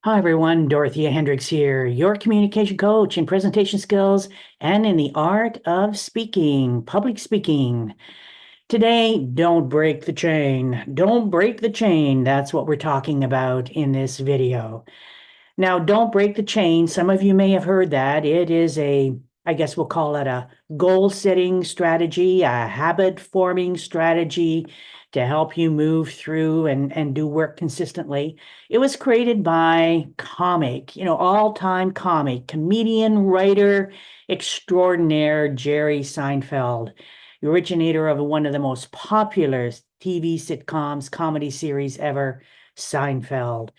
Hi, everyone. Dorothea Hendriks here, your communication coach in presentation skills and in the art of speaking, public speaking. Today, don't break the chain. Don't break the chain. That's what we're talking about in this video. Now, don't break the chain. Some of you may have heard that. It is I guess we'll call it a goal setting strategy, a habit forming strategy to help you move through and do work consistently. It was created by all-time comic, comedian, writer extraordinaire Jerry Seinfeld, the originator of one of the most popular TV sitcoms, comedy series ever, Seinfeld.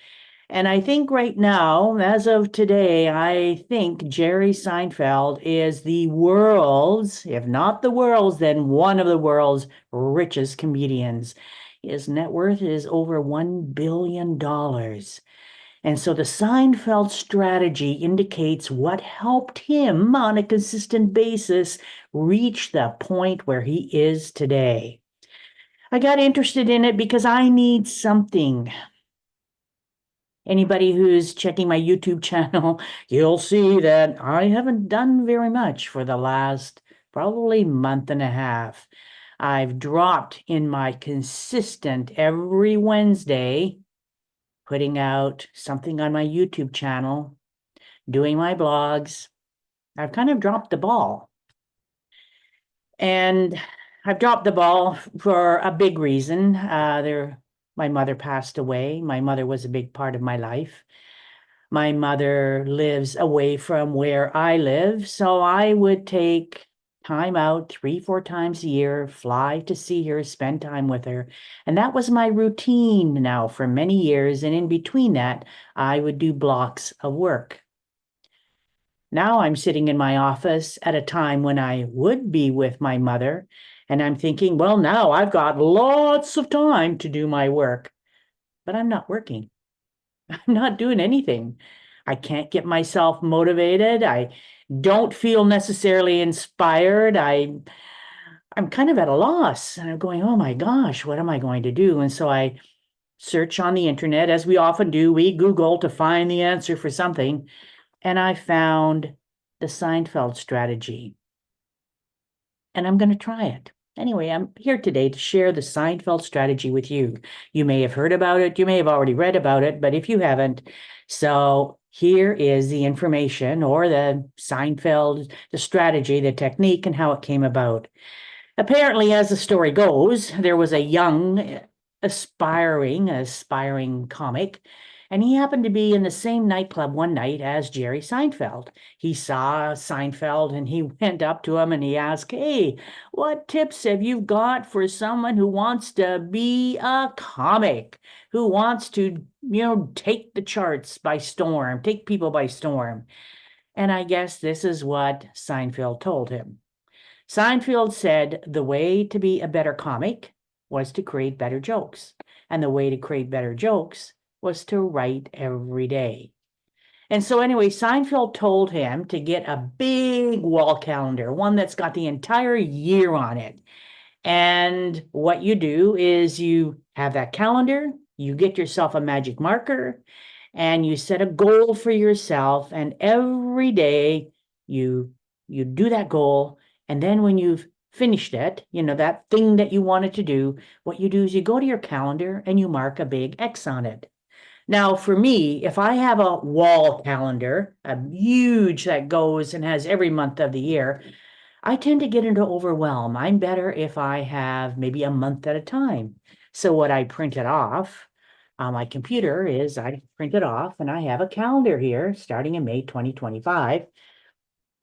And I think right now, as of today, I think Jerry Seinfeld is the world's, if not the world's, then one of the world's richest comedians. His net worth is over $1 billion. And so the Seinfeld strategy indicates what helped him on a consistent basis reach the point where he is today. I got interested in it because I need something. Anybody who's checking my YouTube channel, you'll see that I haven't done very much for the last probably month and a half. I've dropped in my consistent every Wednesday, putting out something on my YouTube channel, doing my blogs. I've kind of dropped the ball. And I've dropped the ball for a big reason. My mother passed away. My mother was a big part of my life. My mother lives away from where I live, so I would take time out 3, 4 times a year, fly to see her, spend time with her. And that was my routine now for many years. And in between that, I would do blocks of work. Now I'm sitting in my office at a time when I would be with my mother, and I'm thinking, well, now I've got lots of time to do my work, but I'm not working. I'm not doing anything. I can't get myself motivated. I don't feel necessarily inspired. I'm kind of at a loss. And I'm going, oh my gosh, what am I going to do? And so I search on the internet, as we often do. We Google to find the answer for something. And I found the Seinfeld strategy. And I'm going to try it. Anyway, I'm here today to share the Seinfeld strategy with you. You may have heard about it, you may have already read about it, but if you haven't, so here is the information or the Seinfeld, the strategy, the technique, and how it came about. Apparently, as the story goes, there was a young, aspiring comic, and he happened to be in the same nightclub one night as Jerry Seinfeld. He saw Seinfeld and he went up to him and he asked, "Hey, what tips have you got for someone who wants to be a comic, who wants to, take the charts by storm, take people by storm?" And I guess this is what Seinfeld told him. Seinfeld said the way to be a better comic was to create better jokes. And the way to create better jokes was to write every day. And so, anyway, Seinfeld told him to get a big wall calendar, one that's got the entire year on it. And what you do is you have that calendar, you get yourself a magic marker, and you set a goal for yourself. And every day you do that goal. And then when you've finished it, that thing that you wanted to do, what you do is you go to your calendar and you mark a big X on it. Now, for me, if I have a wall calendar, a huge that goes and has every month of the year, I tend to get into overwhelm. I'm better if I have maybe a month at a time. So what I printed off on my computer is I print it off and I have a calendar here starting in May 2025.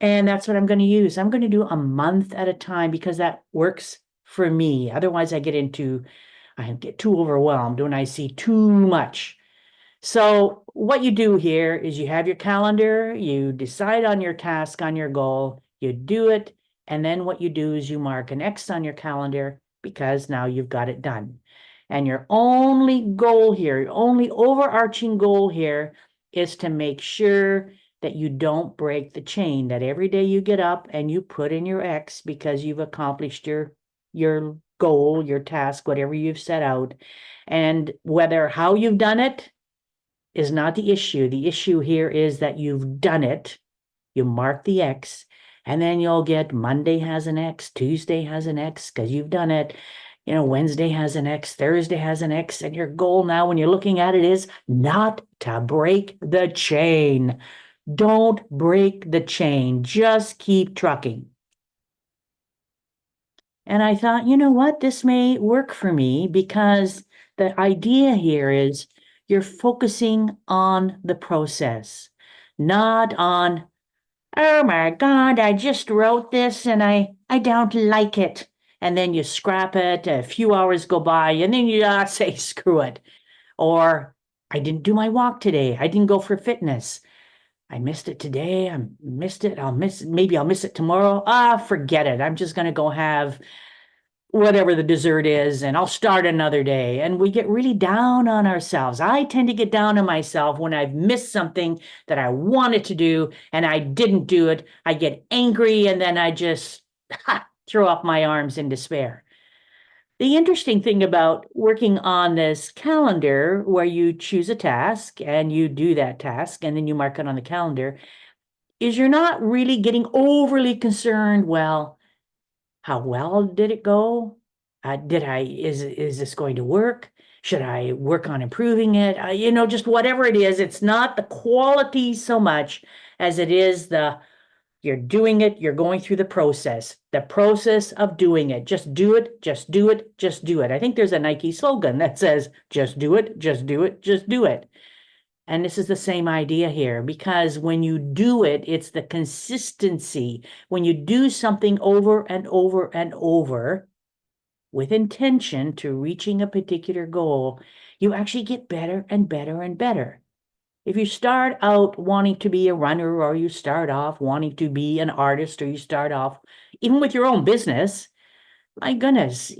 And that's what I'm going to use. I'm going to do a month at a time because that works for me. Otherwise, I get too overwhelmed when I see too much. So what you do here is you have your calendar, you decide on your task, on your goal, you do it, and then what you do is you mark an X on your calendar because now you've got it done. And your only goal here, your only overarching goal here is to make sure that you don't break the chain, that every day you get up and you put in your X because you've accomplished your goal, your task, whatever you've set out. And whether how you've done it, is not the issue. The issue here is that you've done it. You mark the X, and then you'll get Monday has an X, Tuesday has an X because you've done it. Wednesday has an X, Thursday has an X, and your goal now when you're looking at it is not to break the chain. Don't break the chain. Just keep trucking. And I thought, you know what? This may work for me because the idea here is you're focusing on the process, not on, oh my God, I just wrote this and I don't like it. And then you scrap it, a few hours go by, and then you say, screw it. Or I didn't do my walk today. I didn't go for fitness. I missed it today. I missed it. Maybe I'll miss it tomorrow. Forget it. I'm just going to go have whatever the dessert is, and I'll start another day. And we get really down on ourselves. I tend to get down on myself when I've missed something that I wanted to do and I didn't do it. I get angry and then I just throw up my arms in despair. The interesting thing about working on this calendar where you choose a task and you do that task and then you mark it on the calendar is you're not really getting overly concerned. Well, how well did it go? Is this going to work? Should I work on improving it? Just whatever it is, it's not the quality so much as it is you're doing it, you're going through the process of doing it. Just do it, just do it, just do it. I think there's a Nike slogan that says, just do it, just do it, just do it. And this is the same idea here, because when you do it, it's the consistency. When you do something over and over and over with intention to reaching a particular goal, you actually get better and better and better. If you start out wanting to be a runner, or you start off wanting to be an artist, or you start off even with your own business, my goodness,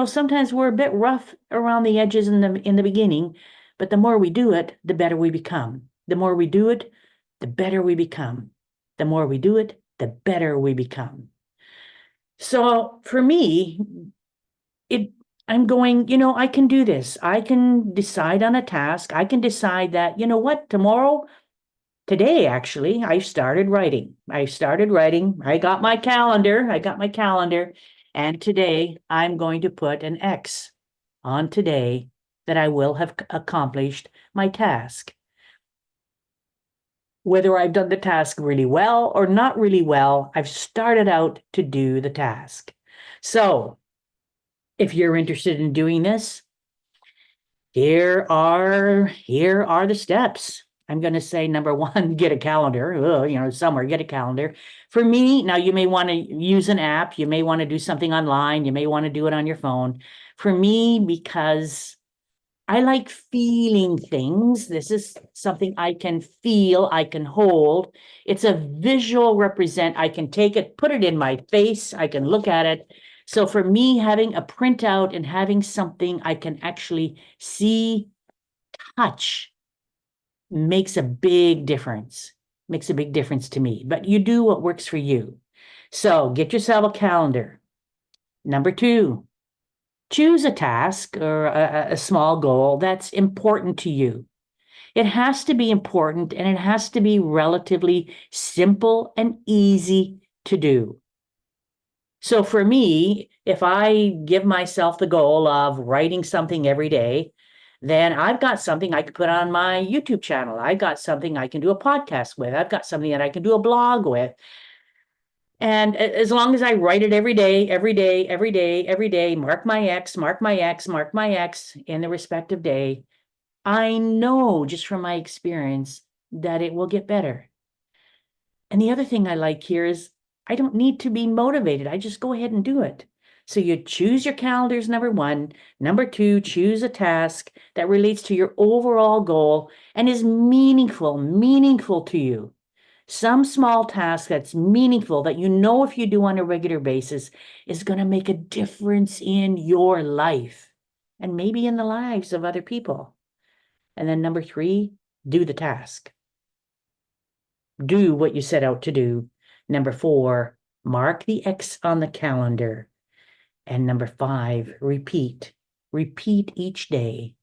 sometimes we're a bit rough around the edges in the beginning, but the more we do it, the better we become. The more we do it, the better we become. The more we do it, the better we become. So for me, I'm going, I can do this. I can decide on a task. I can decide that, you know what, today, actually, I started writing. I got my calendar. And today I'm going to put an X on today that I will have accomplished my task. Whether I've done the task really well or not really well, I've started out to do the task. So if you're interested in doing this, here are the steps. I'm going to say number one, get a calendar. Somewhere, get a calendar. For me, now you may want to use an app. You may want to do something online. You may want to do it on your phone. For me, because I like feeling things. This is something I can feel, I can hold. It's a visual represent. I can take it, put it in my face. I can look at it. So for me, having a printout and having something I can actually see, touch, makes a big difference. Makes a big difference to me. But you do what works for you. So get yourself a calendar. Number two, choose a task or a small goal that's important to you. It has to be important and it has to be relatively simple and easy to do. So for me, if I give myself the goal of writing something every day, then I've got something I can put on my YouTube channel. I've got something I can do a podcast with. I've got something that I can do a blog with. And as long as I write it every day, mark my X, mark my X, mark my X in the respective day, I know just from my experience that it will get better. And the other thing I like here is I don't need to be motivated. I just go ahead and do it. So you choose your calendars, number one. Number two, choose a task that relates to your overall goal and is meaningful to you. Some small task that's meaningful that if you do on a regular basis is going to make a difference in your life and maybe in the lives of other people. And then number three, do the task. Do what you set out to do. Number four, mark the X on the calendar. And number five, repeat. Repeat each day.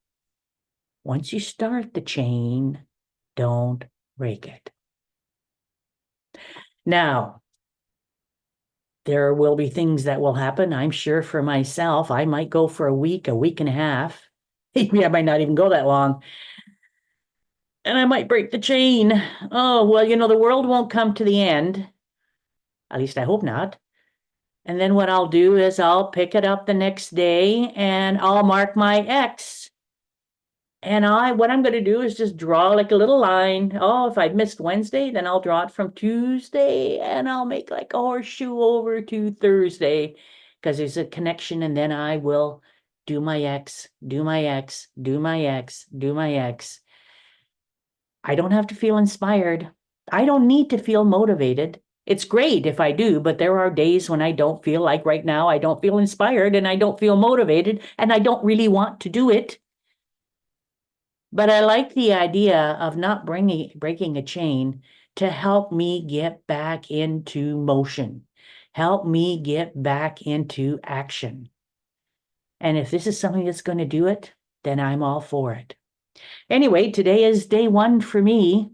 Once you start the chain, don't break it. Now, there will be things that will happen. I'm sure for myself, I might go for a week and a half. Maybe I might not even go that long. And I might break the chain. Oh, well, the world won't come to the end. At least I hope not. And then what I'll do is I'll pick it up the next day and I'll mark my X. And what I'm going to do is just draw like a little line. Oh, if I missed Wednesday, then I'll draw it from Tuesday and I'll make like a horseshoe over to Thursday because there's a connection. And then I will do my X, do my X, do my X, do my X. I don't have to feel inspired. I don't need to feel motivated. It's great if I do, but there are days when I don't feel like right now, I don't feel inspired and I don't feel motivated and I don't really want to do it. But I like the idea of not breaking a chain to help me get back into motion, help me get back into action. And if this is something that's going to do it, then I'm all for it. Anyway, today is day one for me.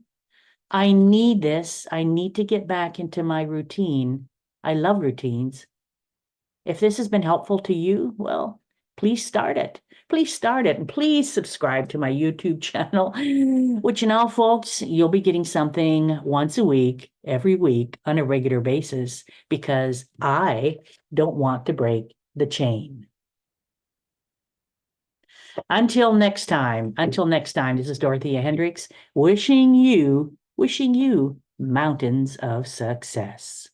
I need this. I need to get back into my routine. I love routines. If this has been helpful to you, well, please start it. Please start it. And please subscribe to my YouTube channel, which folks, you'll be getting something once a week, every week on a regular basis, because I don't want to break the chain. Until next time, this is Dorothea Hendriks wishing you mountains of success.